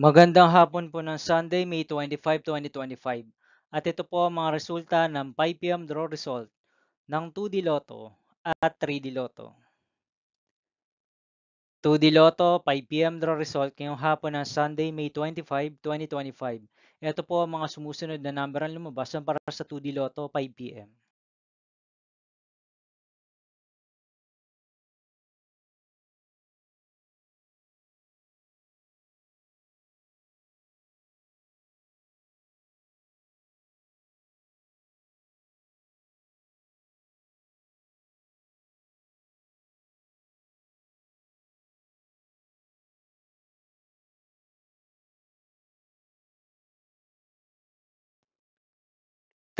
Magandang hapon po ng Sunday, May 25, 2025. At ito po ang mga resulta ng 5 p.m. draw result ng 2D Lotto at 3D Lotto. 2D Lotto, 5 p.m. draw result ngayong hapon ng Sunday, May 25, 2025. Ito po ang mga sumusunod na number ang lumabas para sa 2D Lotto 5 p.m.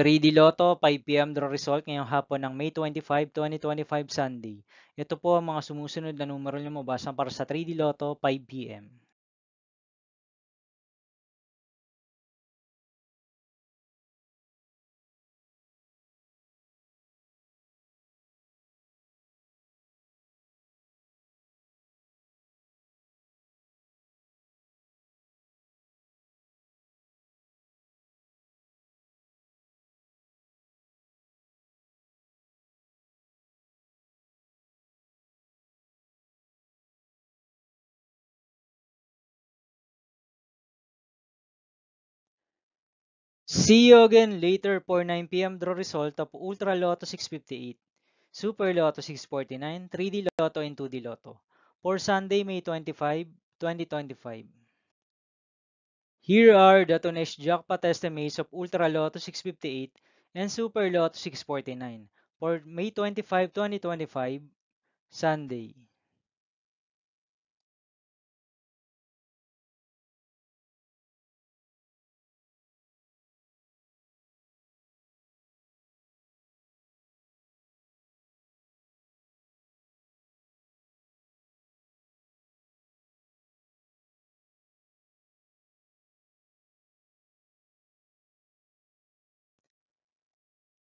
3D Lotto, 5 p.m. draw result ngayong hapon ng May 25, 2025 Sunday. Ito po ang mga sumusunod na numero lumabas para sa 3D Lotto 5 p.m. See you again later for 9 p.m. draw result of Ultra Lotto 658, Super Lotto 649, 3D Lotto and 2D Lotto for Sunday, May 25, 2025. Here are the tonnage jackpot estimates of Ultra Lotto 658 and Super Lotto 649 for May 25, 2025, Sunday.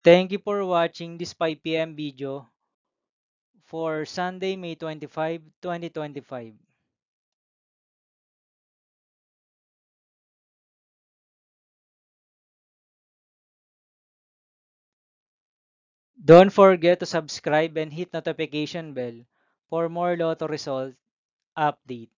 Thank you for watching this 5 p.m. video for Sunday, May 25, 2025. Don't forget to subscribe and hit notification bell for more Lotto result update.